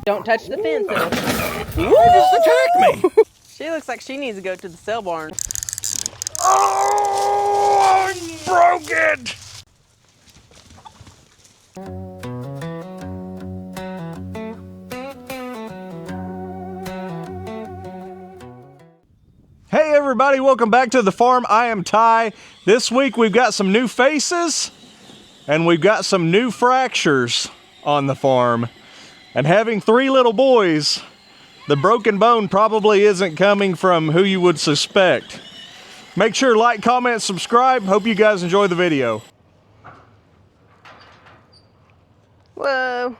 Don't touch the fence. Woo, just attacked me. She looks like she needs to go to the sale barn. Oh, I broke it. Hey everybody, welcome back to the farm. I am Ty. This week we've got some new faces and we've got some new fractures on the farm. And having 3 little boys, the broken bone probably isn't coming from who you would suspect. Make sure to like, comment, subscribe. Hope you guys enjoy the video. Whoa.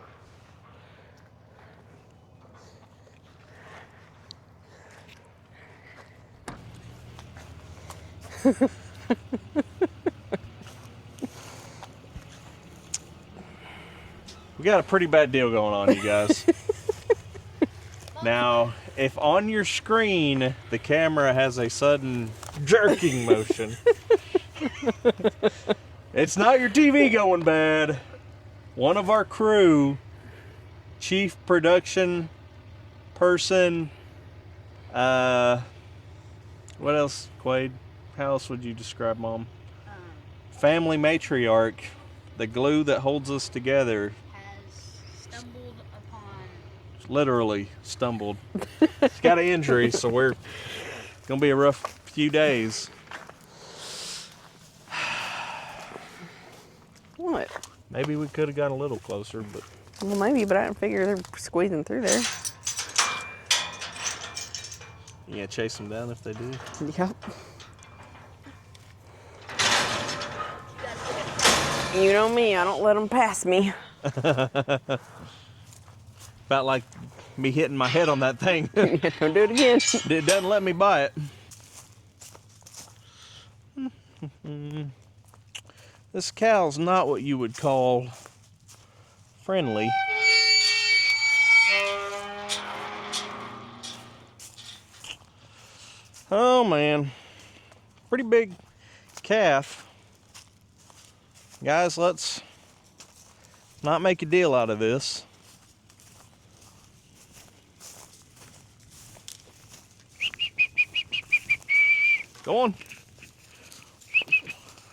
We got a pretty bad deal going on, you guys. Now, if on your screen the camera has a sudden jerking motion, it's not your TV going bad. One of our crew, chief production person, what else, Quade? How else would you describe Mom? Family matriarch, the glue that holds us together. Stumbled upon. Literally stumbled. He's got an injury, so we're gonna be a rough few days. What? Maybe we could have got a little closer, but Well, maybe, but I didn't figure they're squeezing through there. you gonna chase them down if they do? Yep. You know me, I don't let them pass me. About like me hitting my head on that thing. Don't do it again. It doesn't let me buy it. This cow's not what you would call friendly. Oh man, pretty big calf. Guys, let's not make a deal out of this. Go on.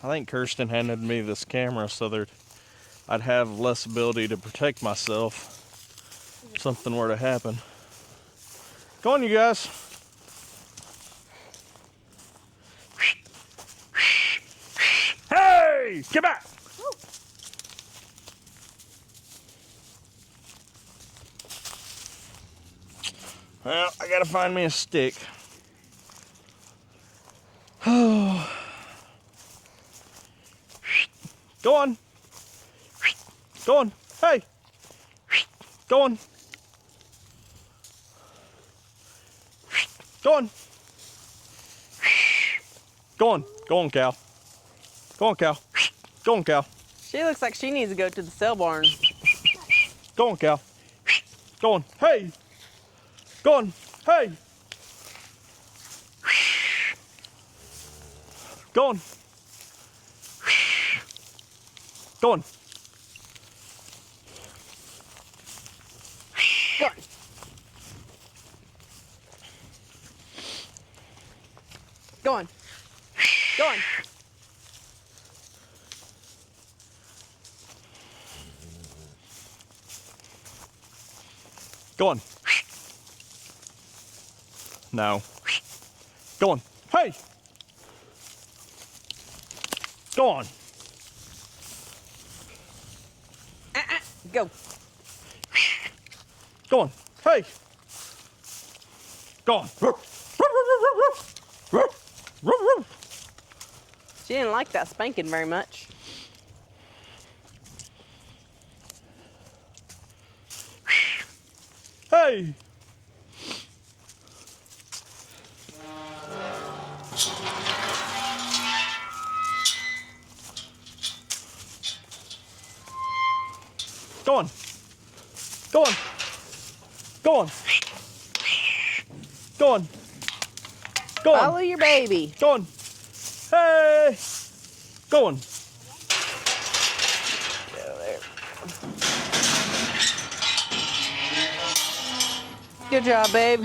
I think Kirsten handed me this camera so that I'd have less ability to protect myself if something were to happen. Go on, you guys. Hey, get back. Well, I gotta find me a stick. Oh. Go on. Go on. Hey. Go on. Go on. Go on. Go on, cow. Go on, cow. Go on, cow. She looks like she needs to go to the sale barn. Go on, cow. Go on. Hey. Go on. Hey. Go on. Go on. Go on. Go on. Go on. Go on. No. Go on. Hey. Go on. Go. Go on. Hey. Go on. She didn't like that spanking very much. Hey. Go on. Go on. Go on. Go on. Go on. Follow your baby. Go on. Hey. Go on. Go there. Good job, babe.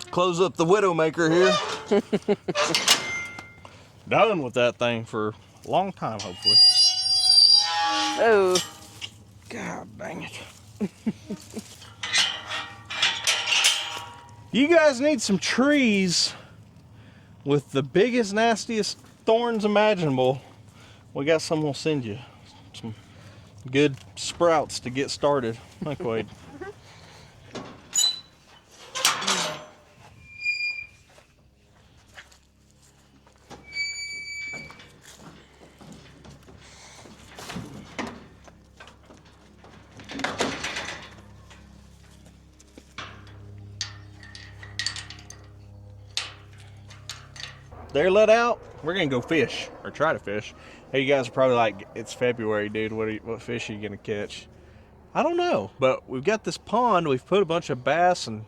Close up the Widowmaker here. Done with that thing for a long time, hopefully. Oh. God dang it. You guys need some trees with the biggest, nastiest thorns imaginable. We got some we'll send you. Some good sprouts to get started. Like Wade. They're let out. We're gonna go fish or try to fish. Hey, you guys are probably like, "It's February, dude. What fish are you gonna catch?" I don't know, but we've got this pond. We've put a bunch of bass and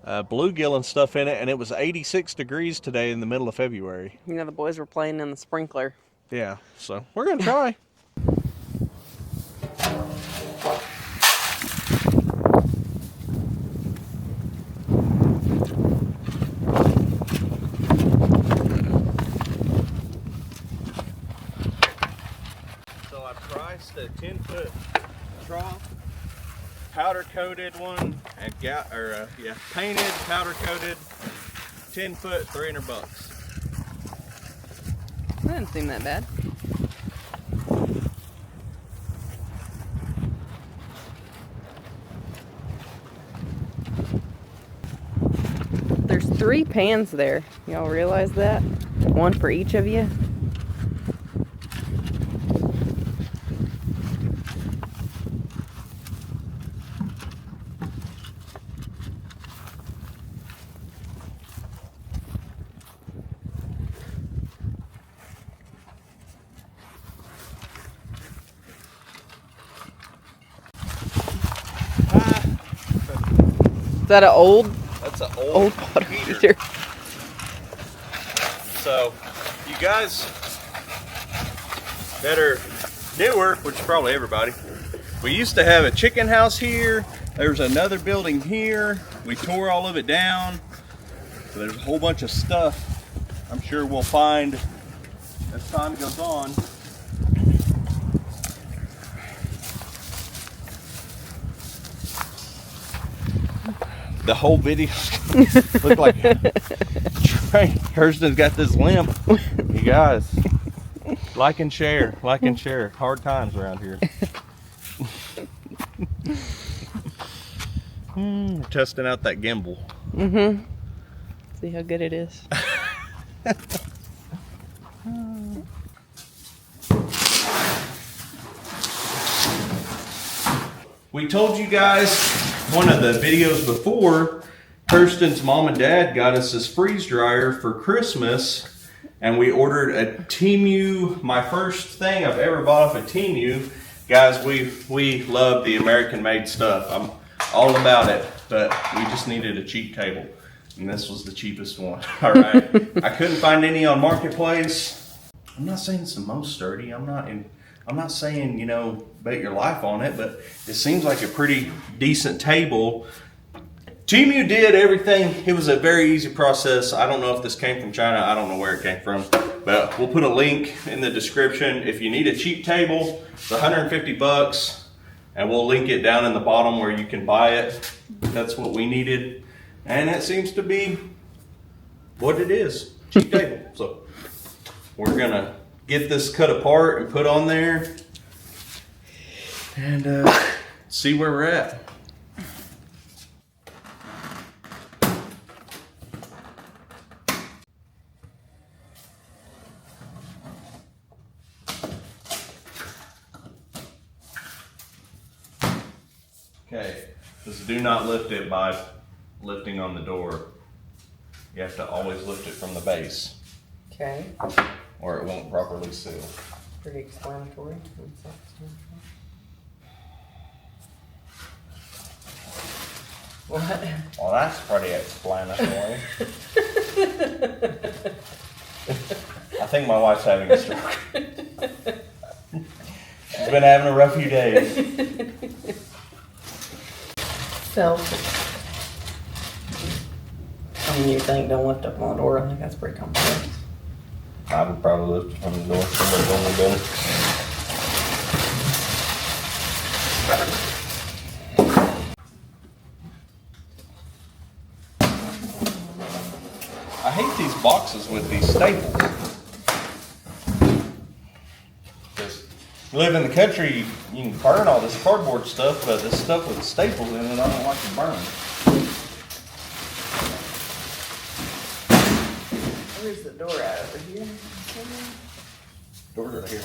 bluegill and stuff in it, and it was 86 degrees today in the middle of February. You know, the boys were playing in the sprinkler. Yeah, so we're gonna try. So I priced a 10-foot trough, powder coated one, and painted, powder coated, 10 foot, $300. That didn't seem that bad. There's 3 pans there. Y'all realize that? One for each of you. Is that an old That's an old water heater? So, you guys that are newer, which is probably everybody, we used to have a chicken house here. There's another building here. We tore all of it down. So there's a whole bunch of stuff I'm sure we'll find as time goes on. The whole video looked like Trey Kirsten's got this limp. You guys, like and share, like and share. Hard times around here. We're testing out that gimbal. Mm-hmm. See how good it is. We told you guys one of the videos before, Kirsten's mom and dad got us this freeze dryer for Christmas, and we ordered a Temu. My first thing I've ever bought off a Temu. Guys, we love the American made stuff. I'm all about it, but we just needed a cheap table, and this was the cheapest one. All right. I couldn't find any on Marketplace. I'm not saying it's the most sturdy. I'm not saying, you know, bet your life on it, but it seems like a pretty decent table. Temu did everything. It was a very easy process. I don't know if this came from China. I don't know where it came from, but we'll put a link in the description. If you need a cheap table, it's $150, and we'll link it down in the bottom where you can buy it. That's what we needed, and that seems to be what it is. Cheap table. So we're gonna get this cut apart and put on there and see where we're at. Okay, just do not lift it by lifting on the door. You have to always lift it from the base, Okay. or it won't properly seal. Pretty explanatory. What? Well, that's pretty explanatory. I think my wife's having a stroke. I've been having a rough few days. Selfish. I mean, you think don't lift up on the door. I think that's pretty comfortable. I would probably lift from the door. Somebody's only done it. I hate these boxes with these staples. Because you live in the country, you can burn all this cardboard stuff, but this stuff with staples in it, I don't like to burn. Where's the door at over here? Doors right here.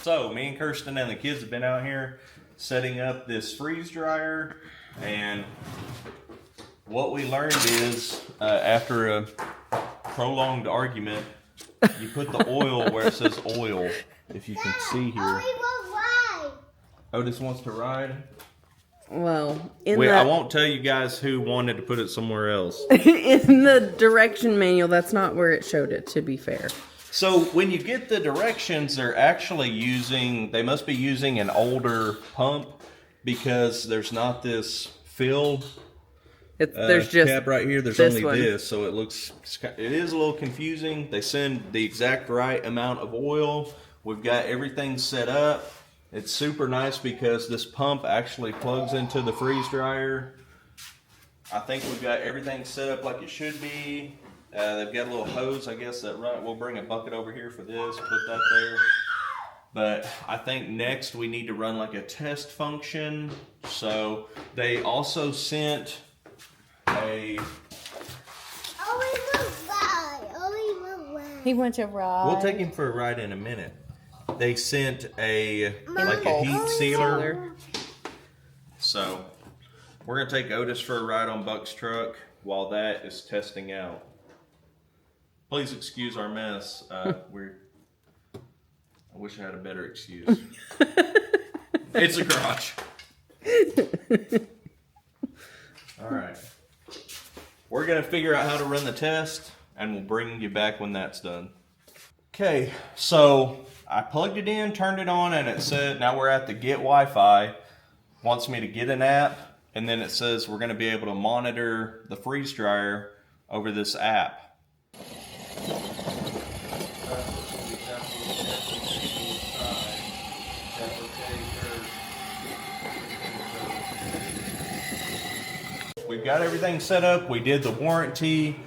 So, me and Kirsten and the kids have been out here setting up this freeze dryer, and what we learned is after a prolonged argument, you put the oil where it says oil, if you can see here. Otis wants to ride? Well, I won't tell you guys who wanted to put it somewhere else. in the direction manual, that's not where it showed it, to be fair. So when you get the directions, they're actually they must be using an older pump, because there's not this fill There's just cap right here. There's this only one. this, so it is a little confusing. They send the exact right amount of oil. We've got everything set up. It's super nice because this pump actually plugs into the freeze dryer. I think we've got everything set up like it should be. They've got a little hose, I guess, that we'll bring a bucket over here for this, put that there. But I think next we need to run like a test function. So they also sent He went to ride. We'll take him for a ride in a minute. They sent a heat sealer. So we're gonna take Otis for a ride on Buck's truck while that is testing out. Please excuse our mess. I wish I had a better excuse. It's a garage. All right. We're going to figure out how to run the test, and we'll bring you back when that's done. Okay, so I plugged it in, turned it on, and it said, now we're at the Get Wi-Fi. Wants me to get an app, and then it says we're going to be able to monitor the freeze dryer over this app. We've got everything set up. We did the warranty,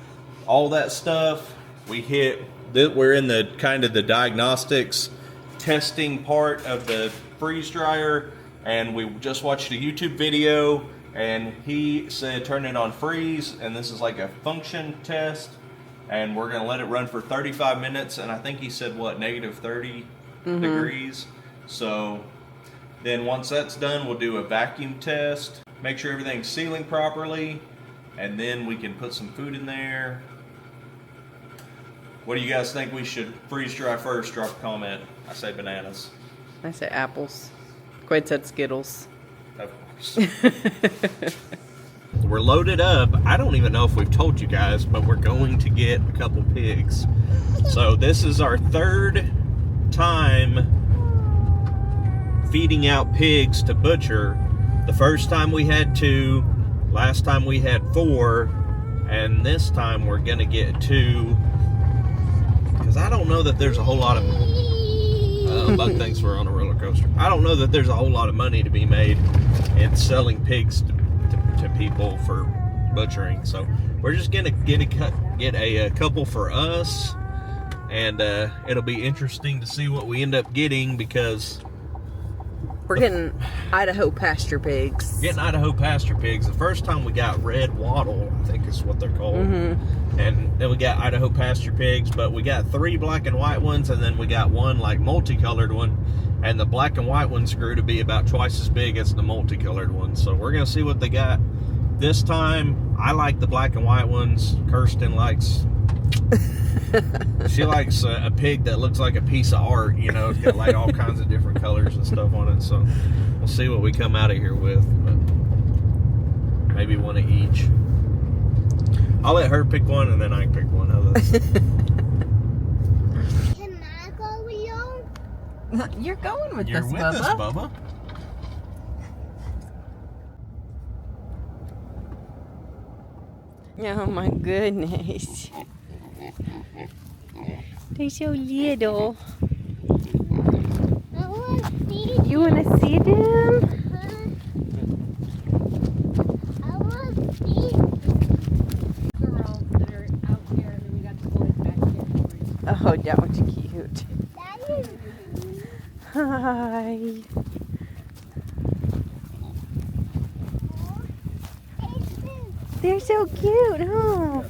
all that stuff. We're in the kind of the diagnostics testing part of the freeze dryer, and we just watched a YouTube video, and he said turn it on freeze, and this is like a function test, and we're gonna let it run for 35 minutes, and I think he said what, -30 degrees. So then once that's done, we'll do a vacuum test, make sure everything's sealing properly, and then we can put some food in there. What do you guys think we should freeze dry first? Drop a comment. I say bananas. I say apples. Quaid said Skittles. Of course. We're loaded up. I don't even know if we've told you guys, but we're going to get a couple pigs. So this is our third time feeding out pigs to butcher. The first time we had 2, last time we had 4, and this time we're gonna get 2. Because I don't know that there's a whole lot of Buck thinks we're on a roller coaster. I don't know that there's a whole lot of money to be made in selling pigs to people for butchering. So we're just gonna get a couple for us, and it'll be interesting to see what we end up getting, because we're getting Idaho Pasture Pigs. The first time we got red wattle, I think is what they're called. And then we got Idaho Pasture Pigs, but we got 3 black and white ones, and then we got 1 like multicolored one, and the black and white ones grew to be about twice as big as the multicolored ones. So we're gonna see what they got this time. I like the black and white ones. Kirsten likes She likes a pig that looks like a piece of art, you know. It's got like all kinds of different colors and stuff on it. So we'll see what we come out of here with. But maybe one of each. I'll let her pick one, and then I can pick one of those. Can I go with you? You're going with You're this, with Bubba. us, Bubba. Oh my goodness. They're so little. I want to see You want to see them? I want to see Girls that are out here, and then we got the boys back here. Oh, that one's cute. Daddy. Hi. They're so cute, huh?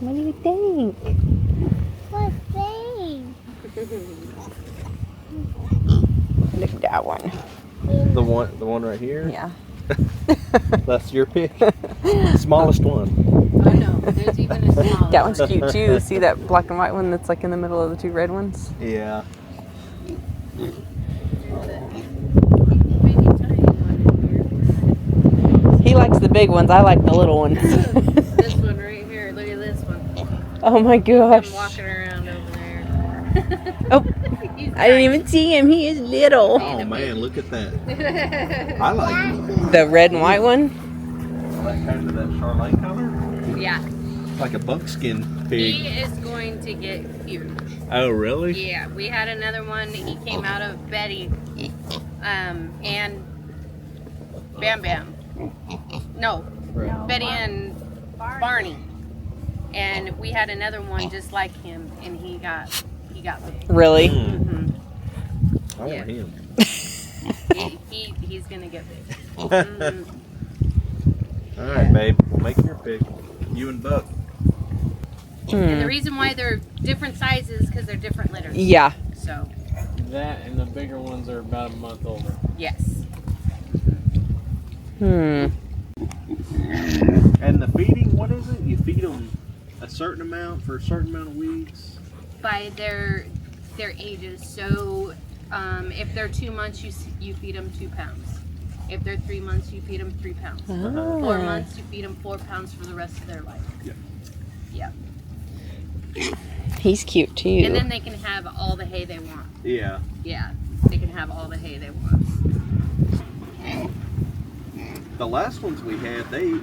What do you think? What thing? Look at that one. The one right here. Yeah. That's your pick. Smallest one. Oh no, there's even a smaller That one's one. cute too. See that black and white one that's like in the middle of the two red ones? Yeah. Maybe tiny one He likes the big ones. I like the little ones. in here. This one right here. Look at this one. Oh my gosh. I'm walking around over there. Oh, He's I didn't even see him. He is little. Oh man, look at that. I like The red and white one? that kind of that Charlotte color. Yeah. Like a buckskin He pig. is going to get huge. Oh really? Yeah, we had another one. He came out of Betty, and Bam Bam. No, Betty and Barney. And we had another one just like him, and he got big. Really? Mhm. I Yeah. want him. He's gonna get big. Mhm. All right, babe. We'll make your pick. You and Buck. And the reason why they're different sizes because they're different litters. Yeah. So That and the bigger ones are about a month older. yes. Hmm. And the feeding, what is it? You feed them a certain amount for a certain amount of weeks. By their ages. So if they're 2 months, you feed them 2 pounds. If they're 3 months, you feed them 3 pounds. 4 months, you feed them 4 pounds for the rest of their life. Yeah. Yeah. He's cute too. And then they can have all the hay they want. Yeah. Yeah. They can have all the hay they want. The last ones we had, I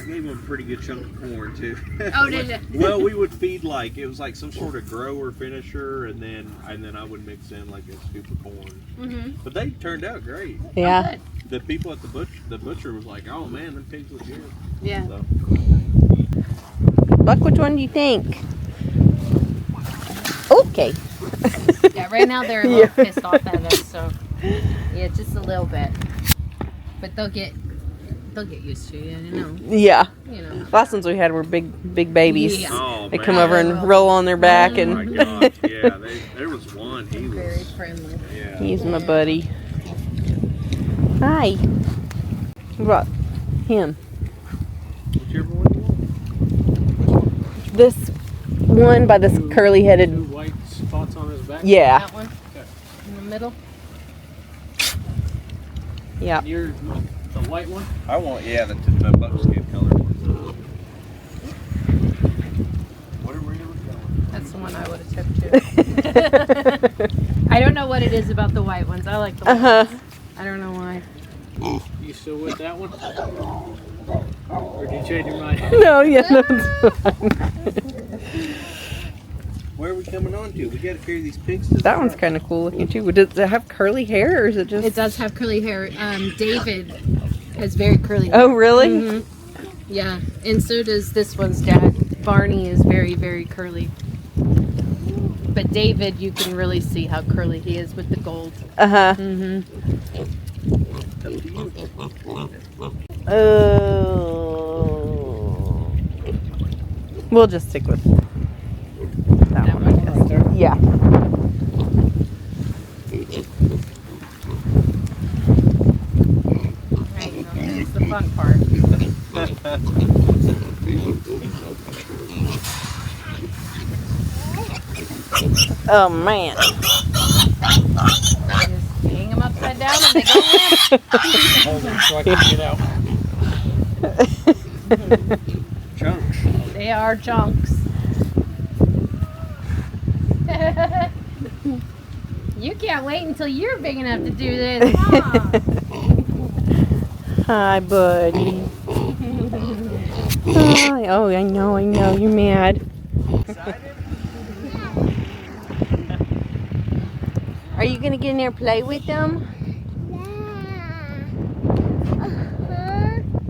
gave them a pretty good chunk of corn too. Oh, did you? Well, we would feed it was like some sort of grower finisher, and then I would mix in like a scoop of corn. Mm-hmm. But they turned out great. Yeah. The people at the butcher was like, "Oh man, them pigs look good." Yeah. So, Buck, which one do you think? Okay. Yeah, right now they're a little pissed off at us, so yeah, just a little bit. But they'll get used to it, you know. Yeah. You know. Last ones we had were big babies. Yeah. oh They man. come over and roll on their back, Oh my and gosh, yeah. There was one. He Very was. friendly. Yeah. he's my buddy. Hi. What about him? Whichever one you want. This one by this curly-headed. Two white spots on his back. Yeah. That one in the middle. Yeah. You're the white one. I want the buckskin color one. Whatever you were going. That's the one I would have took too. I don't know what it is about the white ones. I like the white Uh-huh. ones. I don't know why. You still with that one? Or did you change your mind? No, yeah, no, it's fine. Where are we coming on to? We got to carry these pigs to That one's kind of cool looking too. Does it have curly hair, or is it just? It does have curly hair. David has very curly hair. Oh, really? Mhm. Yeah, and so does this one's dad. Barney is very, very curly. But David, you can really see how curly he is with the gold. Uh huh. Mm-hmm. Oh. We'll just stick with that one, I guess. Yeah. There you go. It's the fun part. Oh man. Just hang them upside down and they go limp. Hold them so I can get out. Chunks. They are chunks. You can't wait until you're big enough to do this, huh? Hi, buddy. Hi. Oh, I know. You're mad. Excited? Are you gonna get in there and play with them?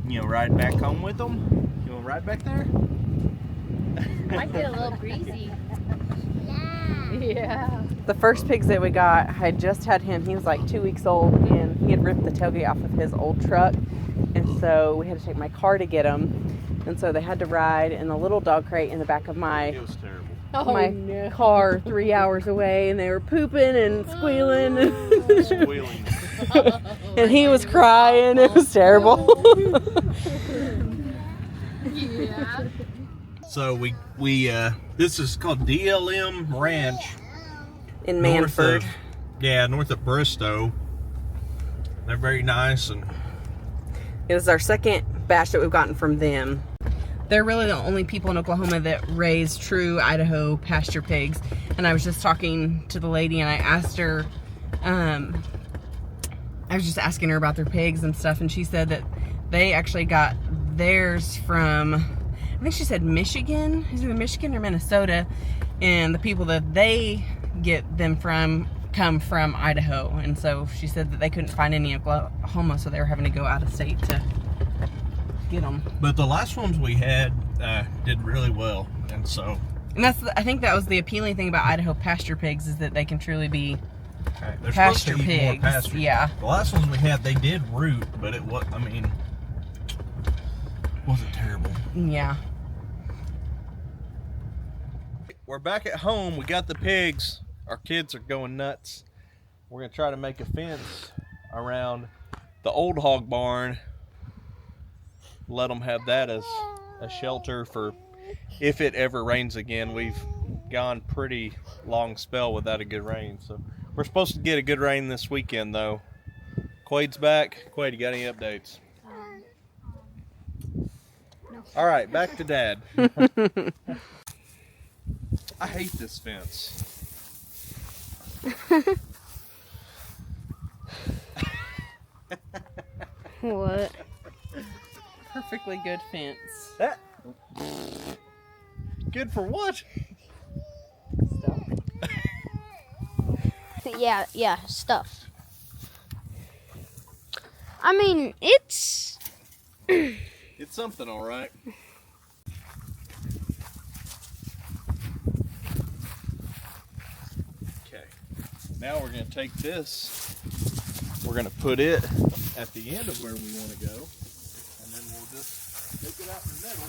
You know, ride back home with them? You want to ride back there? Might get a little breezy. Yeah. The first pigs that we got, I had just had him. He was like 2 weeks old, and he had ripped the tailgate off of his old truck, and so we had to take my car to get him. And so they had to ride in the little dog crate in the back of my It was terrible. car 3 hours away, and they were pooping and squealing. Squealing. And he was crying. It was terrible. Yeah. So we this is called DLM Ranch In Manford. north of Bristow. They're very nice, and It was our second batch that we've gotten from them. They're really the only people in Oklahoma that raise true Idaho pasture pigs. And I was just talking to the lady, and I asked her, I was just asking her about their pigs and stuff, and she said that they actually got theirs from, I think she said Michigan. Is it Michigan or Minnesota? And the people that they get them from come from Idaho. And so she said that they couldn't find any in Oklahoma, so they were having to go out of state to get them. but the last ones we had did really well, and so And I think that was the appealing thing about Idaho pasture pigs, is that they can truly be they're pasture supposed to eat more pigs. pasture. Yeah. The last ones we had, they did root, but it was, I mean, wasn't terrible. Yeah. We're back at home. We got the pigs. Our kids are going nuts. We're gonna try to make a fence around the old hog barn. Let them have that as a shelter for if it ever rains again. We've gone pretty long spell without a good rain, so we're supposed to get a good rain this weekend though. Quade's back. Quade, you got any updates? All right, back to Dad. I hate this fence. What? Perfectly good fence. That good for what? Yeah, stuff. I mean, it's It's something, all right. Okay. Now we're going to take this. We're going to put it at the end of where we want to go, and then we'll just take it out in the middle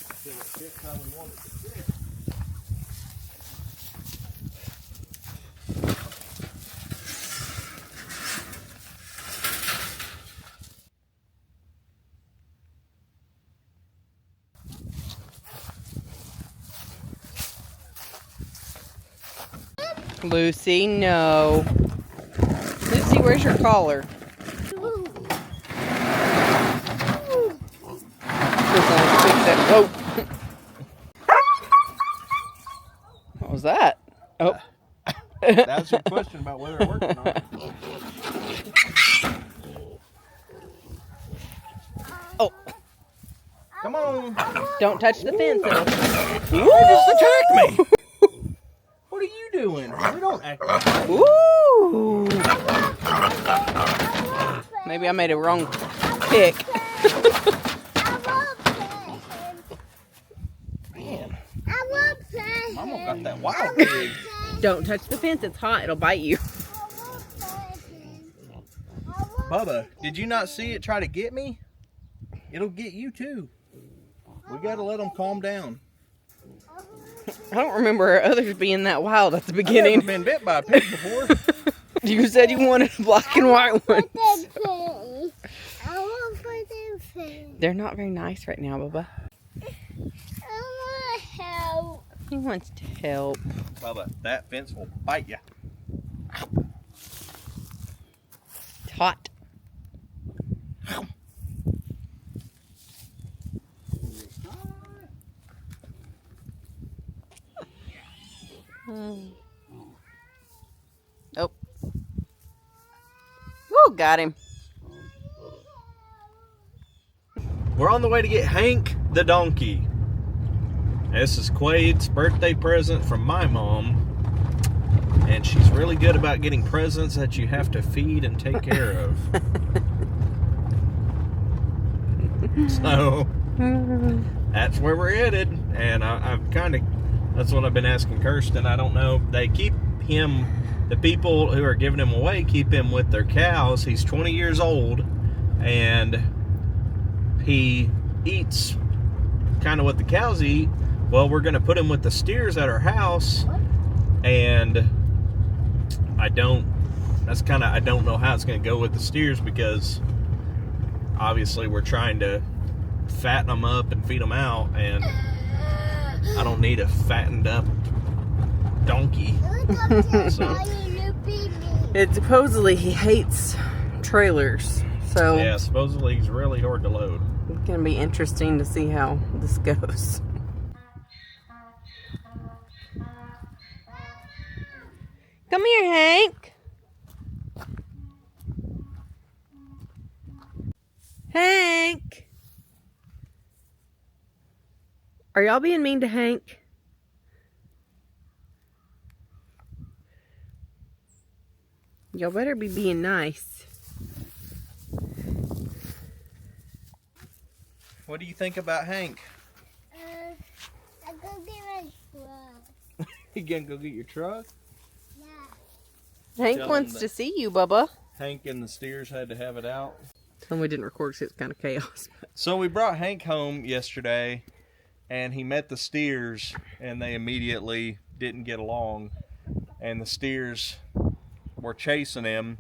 until it fits how we want it to fit. Lucy, no. Lucy, where's your collar? Oh. What was that? Oh. That's your question about whether it worked or not. Oh. Come on. Don't touch the fence. You just attacked me. What are you doing? We don't act like that. Ooh. Maybe I made a wrong pick. Man, I love playing. Mama got that wild pig. Don't touch the fence. It's hot. It'll bite you. Bubba, did you not see it try to get me? It'll get you too. We gotta let them calm down. I don't remember others being that wild at the I've beginning. never been bit by a pig before. You said you wanted a black and white one. I want for them. They're not very nice right now, Bubba. I want help. He wants to help. Bubba, that fence will bite you. It's hot. Oh. Woo, got him. We're on the way to get Hank the donkey. This is Quade's birthday present from my mom. And she's really good about getting presents that you have to feed and take care of. So, that's where we're headed. And I've kind of, that's what I've been asking Kirsten. I don't know. They keep him, the people who are giving him away, keep him with their cows. He's 20 years old. And he eats kind of what the cows eat. Well, we're going to put him with the steers at our house. And I don't know how it's going to go with the steers, because obviously we're trying to fatten them up and feed them out, and I don't need a fattened up donkey. So, It supposedly he hates trailers, so yeah, supposedly he's really hard to load. it's gonna be interesting to see how this goes. Come here, Hank. Hank. Are y'all being mean to Hank? Y'all better be being nice. What do you think about Hank? I'm gonna get my truck. You gonna go get your truck? Hank Tell him wants that- to see you, Bubba. Hank and the steers had to have it out. And we didn't record because it's kind of chaos. So we brought Hank home yesterday, and he met the steers, and they immediately didn't get along. And the steers were chasing him,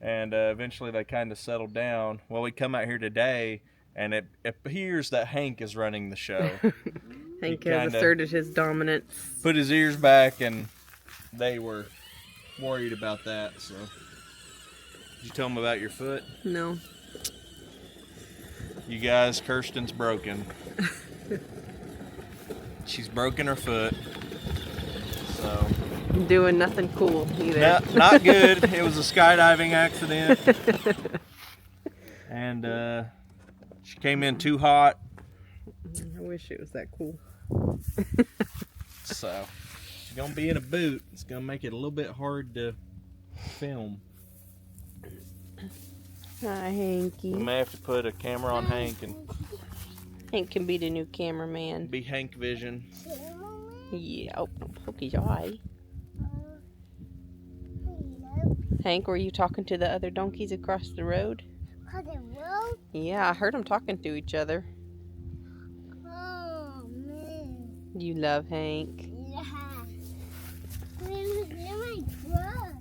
and eventually they kind of settled down. Well, we come out here today, and it appears that Hank is running the show. Hank He has kinda asserted his dominance. Put his ears back, and they were worried about that. So, did you tell them about your foot? No. You guys, Kirsten's broken. She's broken her foot. So, Doing nothing cool either. not good. It was a skydiving accident. And she came in too hot. I wish it was that cool. So, she's going to be in a boot. It's going to make it a little bit hard to film. Hi, Hanky. We may have to put a camera on Hank and Hank can be the new cameraman. be Hank Vision. Yeah. Oh, don't poke his eye. Hank, were you talking to the other donkeys across the road? Yeah, I heard them talking to each other. Oh, man. You love Hank. Yeah. Where's my truck?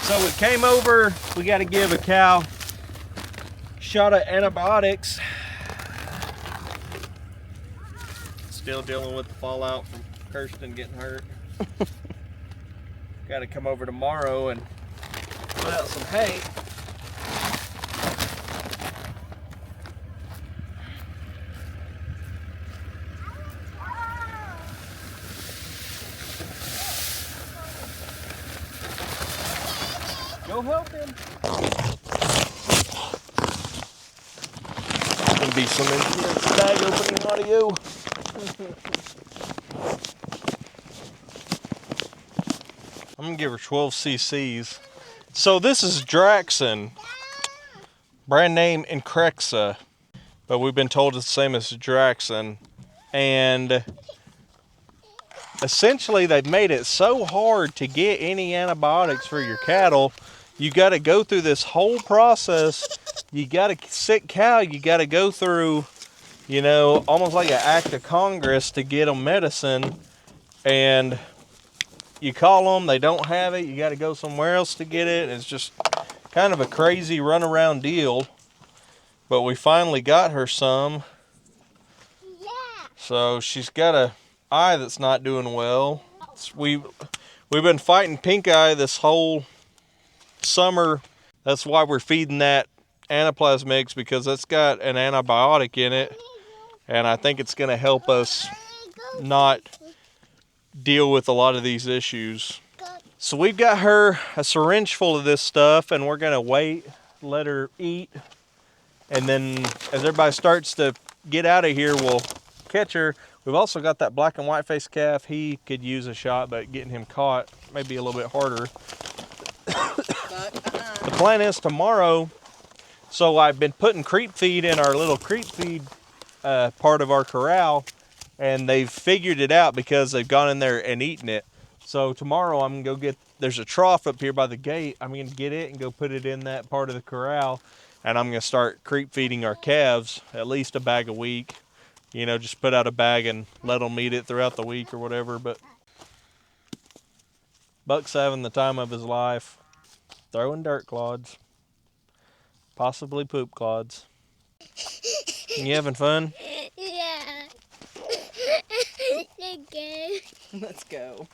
So we came over. We got to give a cow a shot of antibiotics. Still dealing with the fallout from Kirsten getting hurt. Got to come over tomorrow and put out some hay. Go help him. There's gonna be some engineering bag opening audio. I'm gonna give her 12 cc's. So this is Draxon, brand name Increxa, but we've been told it's the same as Draxon. And essentially they've made it so hard to get any antibiotics for your cattle. You got to go through this whole process. You got a sick cow, you got to go through, you know, almost like an act of Congress to get them medicine. And you call them, they don't have it. You got to go somewhere else to get it. It's just kind of a crazy runaround deal. But we finally got her some. Yeah. So she's got a eye that's not doing well. We've been fighting pink eye this whole summer. That's why we're feeding that anaplasma mix, because it's got an antibiotic in it, and I think it's going to help us not deal with a lot of these issues. So we've got her a syringe full of this stuff, and we're going to wait, let her eat, and then as everybody starts to get out of here, we'll catch her. We've also got that black and white face calf. He could use a shot, but getting him caught may be a little bit harder. The plan is tomorrow, so I've been putting creep feed in our little creep feed part of our corral, and they've figured it out because they've gone in there and eaten it. So tomorrow I'm gonna go get, there's a trough up here by the gate. I'm gonna get it and go put it in that part of the corral, and I'm gonna start creep feeding our calves at least a bag a week. You know, just put out a bag and let them eat it throughout the week or whatever. But Buck's having the time of his life, throwing dirt clods, possibly poop clods. You having fun? Yeah. Okay. Let's go.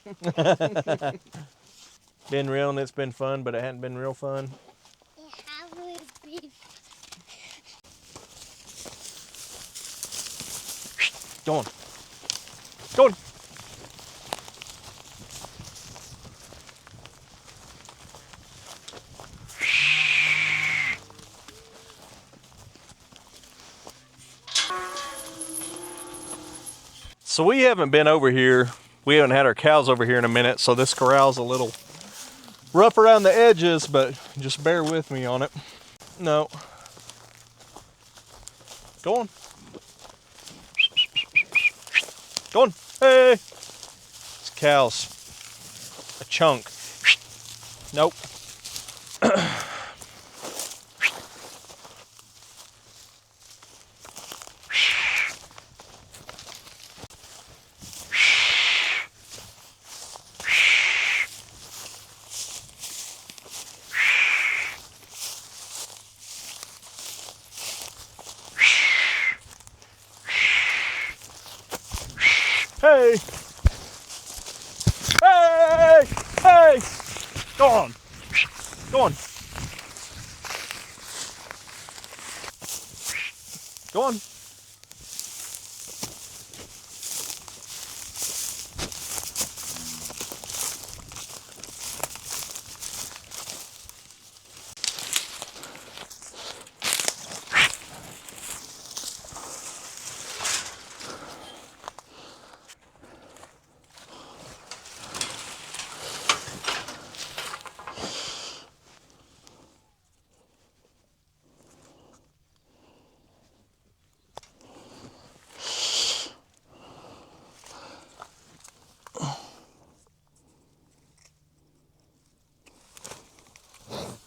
Been real and it's been fun, but it hadn't been real fun. How would it be? Go on. Go on. So we haven't been over here. We haven't had our cows over here in a minute, so this corral's a little rough around the edges, but just bear with me on it. No. Go on. Go on. Hey. This cow's a chunk. Nope. Hey! Hey! Hey! Go on! Go on! Go on!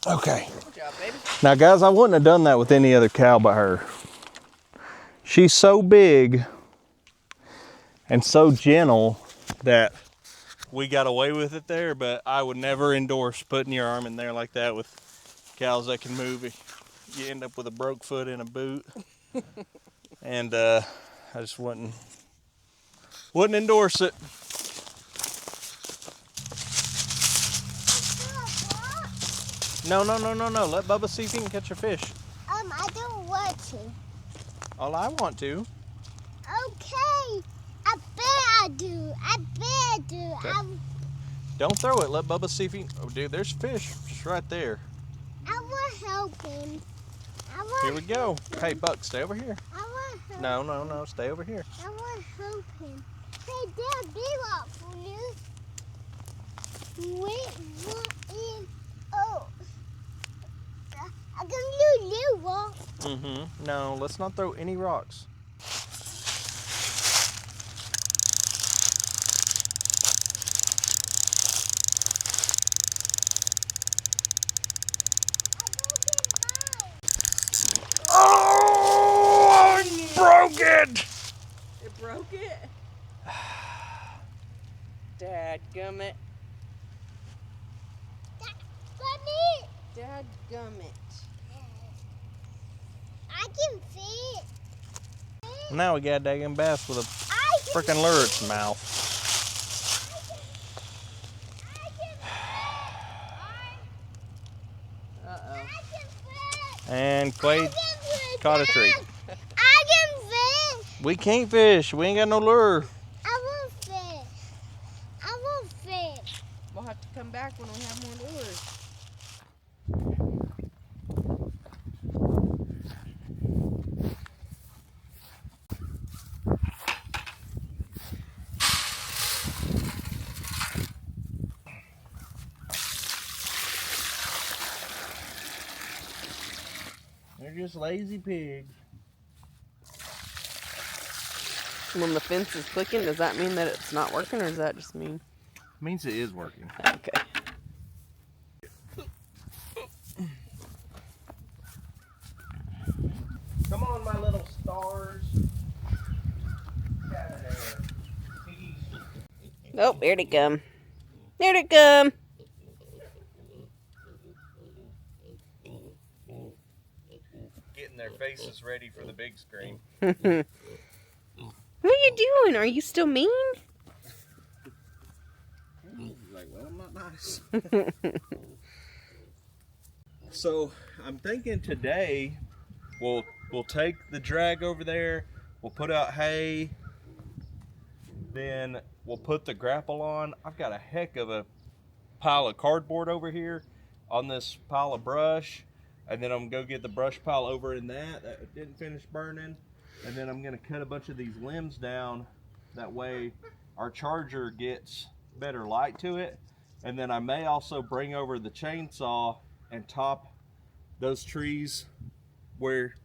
Okay. Good job, baby. Now, guys, I wouldn't have done that with any other cow but her. She's so big and so gentle that we got away with it there, but I would never endorse putting your arm in there like that with cows that can move. You end up with a broke foot in a boot. And I just wouldn't endorse it. No. Let Bubba see if he can catch a fish. I don't want to. All I want to. Okay. I bet I do. Okay. Don't throw it. Let Bubba see if he. Oh, dude, there's fish just right there. I will help him. Here we go. Hey, Buck, stay over here. I will help No, stay over here. I will help him. Hey, Dad, be up for you. Wait, what is... Oh. I'm going to do new rock. Mm-hmm. No, let's not throw any rocks. Oh, I broke it! It broke it? Dadgummit. Dadgummit. I can fit. Now we got a daggum bass with a freaking lure at its mouth. Uh-oh. And Quade caught a tree. I can fish. We can't fish. We ain't got no lure. I won't fish. I won't fish. We'll have to come back when we have more lures. They're just lazy pigs. When the fence is clicking, does that mean that it's not working, or does that just mean? Means it is working. Okay. Come on, my little stars. Nope, here they come. Here they come. Getting their faces ready for the big screen. What are you doing? Are you still mean? Like, well, I'm not nice. So I'm thinking today we'll take the drag over there. We'll put out hay. Then we'll put the grapple on. I've got a heck of a pile of cardboard over here on this pile of brush. And then I'm gonna go get the brush pile over in that didn't finish burning. And then I'm gonna cut a bunch of these limbs down. That way our charger gets better light to it. And then I may also bring over the chainsaw and top those trees where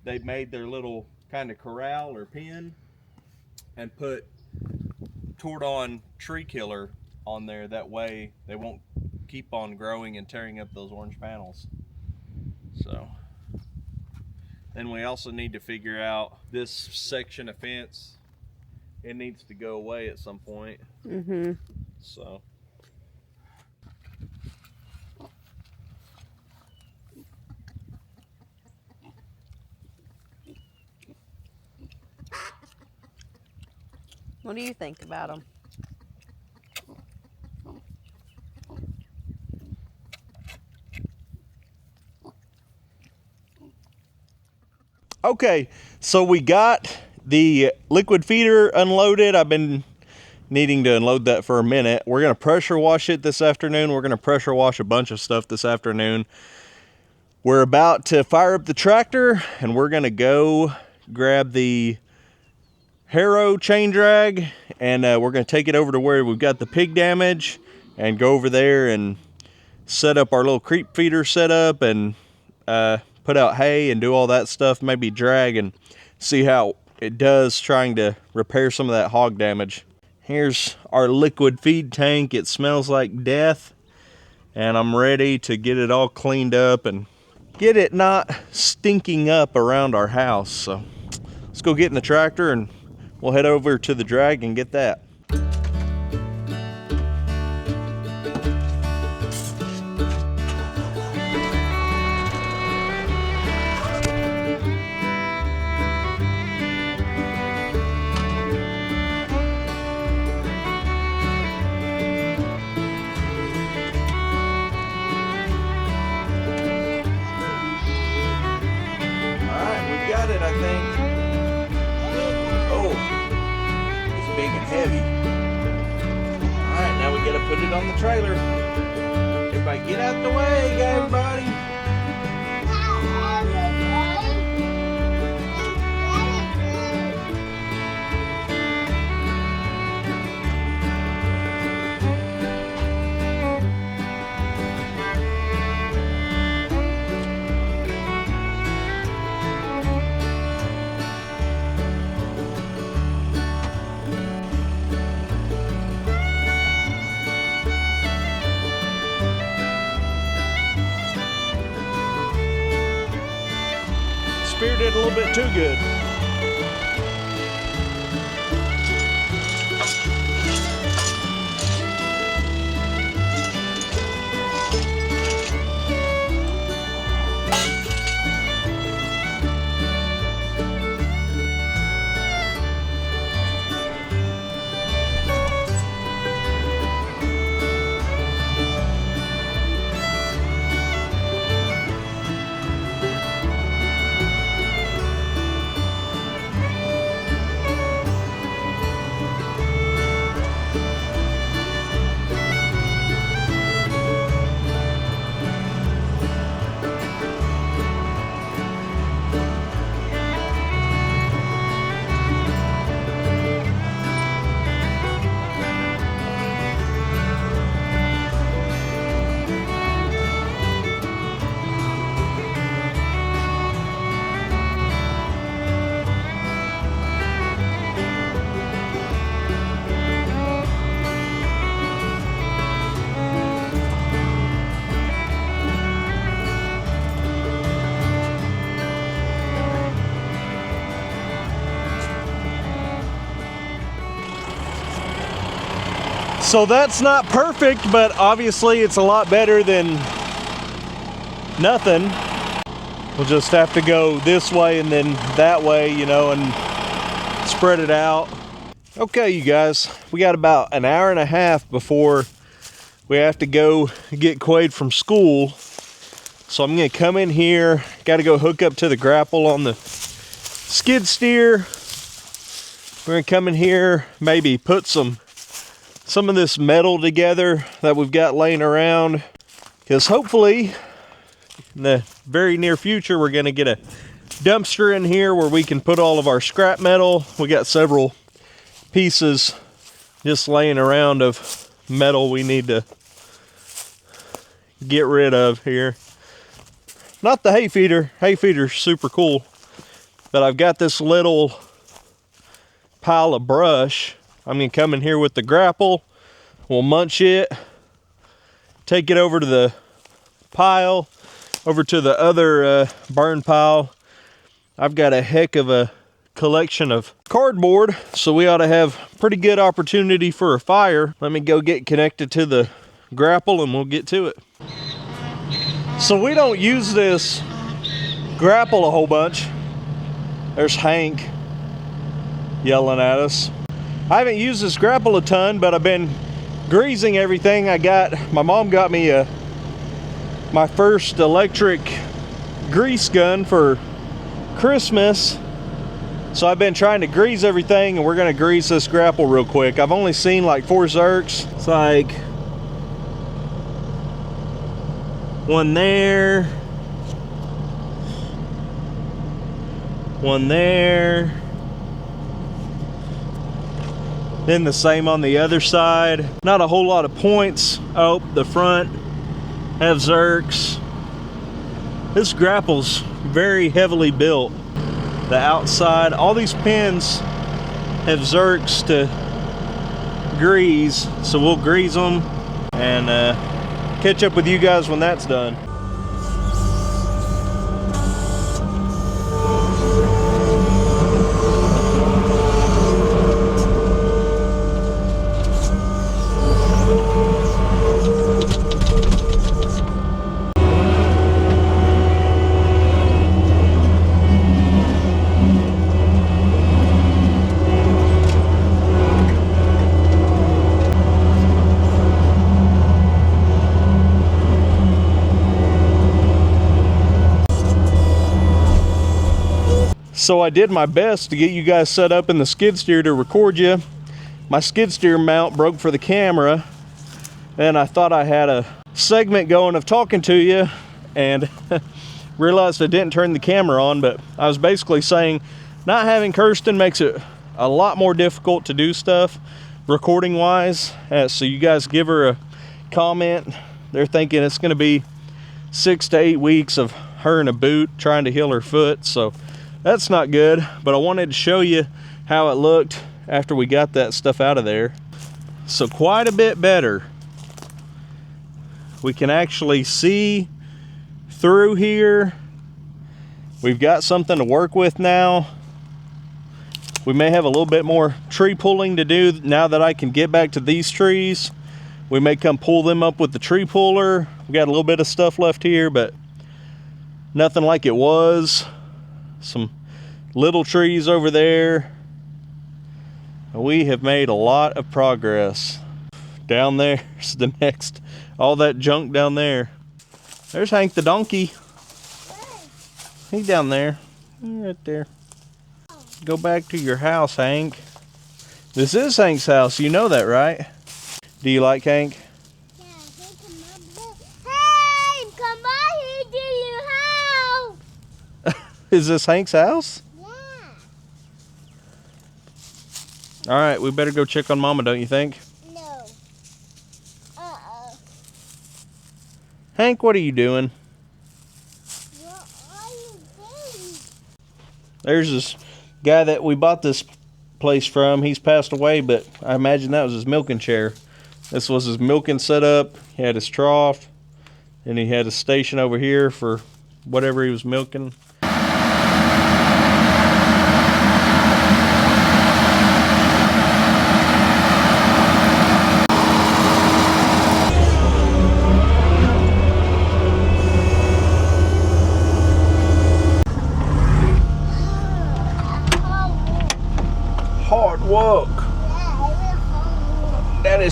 they made their little kind of corral or pen, and put Tordon tree killer on there. That way they won't keep on growing and tearing up those orange panels. So then we also need to figure out this section of fence. It needs to go away at some point. Mm-hmm. So What do you think about them? okay, so we got the liquid feeder unloaded. I've been needing to unload that for a minute. We're gonna pressure wash it this afternoon. We're gonna pressure wash a bunch of stuff this afternoon. We're about to fire up the tractor, and we're gonna go grab the harrow chain drag, and we're gonna take it over to where we've got the pig damage, and go over there and set up our little creep feeder setup, and put out hay and do all that stuff. Maybe drag and see how it does trying to repair some of that hog damage. Here's our liquid feed tank. It smells like death, and I'm ready to get it all cleaned up and get it not stinking up around our house. So let's go get in the tractor and we'll head over to the drag and get that. It, I think. Oh, it's big and heavy. All right, now we gotta put it on the trailer. Everybody get out the way, everybody. Speared it a little bit too good. So that's not perfect, but obviously it's a lot better than nothing. We'll just have to go this way and then that way, you know, and spread it out. Okay, you guys, we got about an hour and a half before we have to go get Quade from school. So I'm gonna come in here, gotta go hook up to the grapple on the skid steer. We're gonna come in here, maybe put some of this metal together that we've got laying around, because hopefully in the very near future we're gonna get a dumpster in here where we can put all of our scrap metal. We got several pieces just laying around of metal we need to get rid of here. Not the hay feeder. Hay feeder's super cool, but I've got this little pile of brush. I'm gonna come in here with the grapple. We'll munch it, take it over to the pile, over to the other burn pile. I've got a heck of a collection of cardboard, so we ought to have pretty good opportunity for a fire. Let me go get connected to the grapple and we'll get to it. So we don't use this grapple a whole bunch. There's Hank yelling at us. I haven't used this grapple a ton, but I've been greasing everything. My mom got me my first electric grease gun for Christmas. So I've been trying to grease everything, and we're gonna grease this grapple real quick. I've only seen like 4 zerks. It's like one there, one there, then the same on the other side. Not a whole lot of points. Oh, the front have zerks. This grapple's very heavily built. The outside, all these pins have zerks to grease, so we'll grease them and catch up with you guys when that's done. So I did my best to get you guys set up in the skid steer to record you. My skid steer mount broke for the camera, and I thought I had a segment going of talking to you, and realized I didn't turn the camera on. But I was basically saying not having Kirsten makes it a lot more difficult to do stuff recording wise. So you guys give her a comment. They're thinking it's going to be 6 to 8 weeks of her in a boot trying to heal her foot, so that's not good. But I wanted to show you how it looked after we got that stuff out of there. So quite a bit better. We can actually see through here. We've got something to work with now. We may have a little bit more tree pulling to do now that I can get back to these trees. We may come pull them up with the tree puller. We got a little bit of stuff left here, but nothing like it was. Some little trees over there. We have made a lot of progress. Down there's the next, all that junk down there. There's Hank the donkey. He's down there, right there. Go back to your house, Hank. This is Hank's house, you know that, right? Do you like Hank? Yeah, hey, come by here to your house. Is this Hank's house? Yeah. All right, we better go check on Mama, don't you think? No. Uh-oh. Hank, what are you doing? What are you doing? There's this guy that we bought this place from. He's passed away, but I imagine that was his milking chair. This was his milking setup. He had his trough, and he had a station over here for whatever he was milking.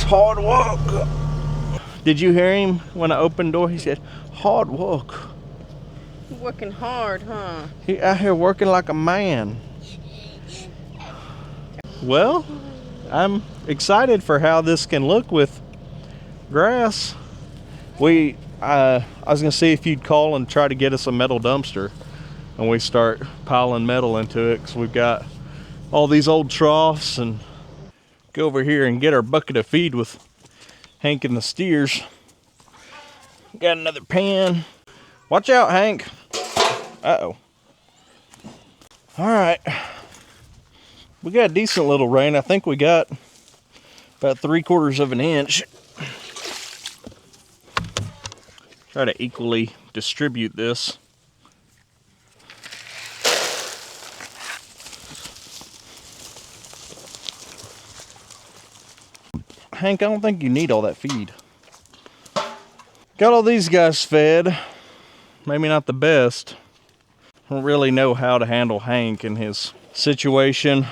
hard work. Did you hear him when I opened the door? He said, hard work. Working hard, huh? He out here working like a man. Well, I'm excited for how this can look with grass. I was gonna see if you'd call and try to get us a metal dumpster, and we start piling metal into it, because we've got all these old troughs, and go over here and get our bucket of feed with Hank and the steers. Got another pan. Watch out, Hank. Uh-oh. All right. We got a decent little rain. I think we got about 3/4 of an inch. Try to equally distribute this. Hank, I don't think you need all that feed. Got all these guys fed. Maybe not the best. I don't really know how to handle Hank and his situation.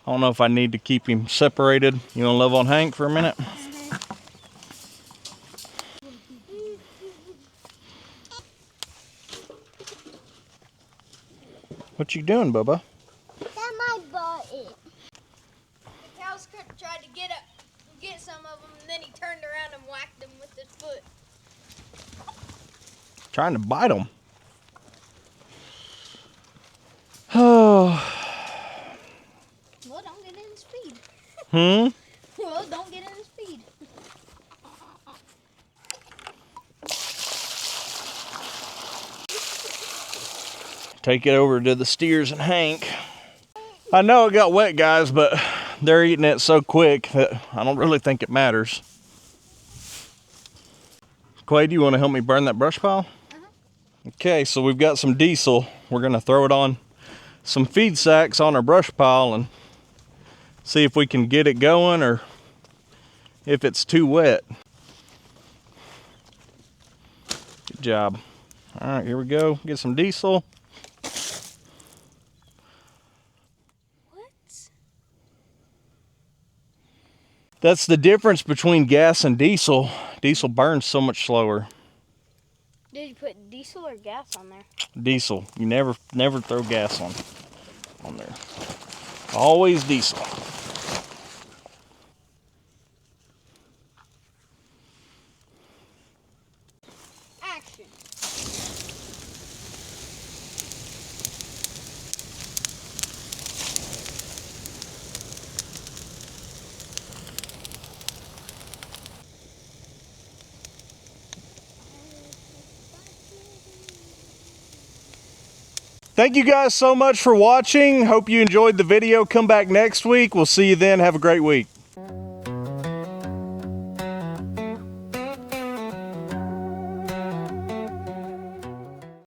I don't know if I need to keep him separated. You want to love on Hank for a minute? What you doing, Bubba? That's my button. The cows tried to get some of them, and then he turned around and whacked them with his foot. Trying to bite him. Oh. Well, don't get in his feed. Hmm? Well, don't get in his feed. Take it over to the steers and Hank. I know it got wet, guys, but they're eating it so quick that I don't really think it matters. Clay, do you want to help me burn that brush pile? Okay, so we've got some diesel. We're gonna throw it on some feed sacks on our brush pile and see if we can get it going or if it's too wet. Good job. All right, here we go. Get some diesel. That's the difference between gas and diesel. Diesel burns so much slower. Did you put diesel or gas on there? Diesel. You never throw gas on there. Always diesel. Action. Thank you guys so much for watching. Hope you enjoyed the video. Come back next week. We'll see you then. Have a great week.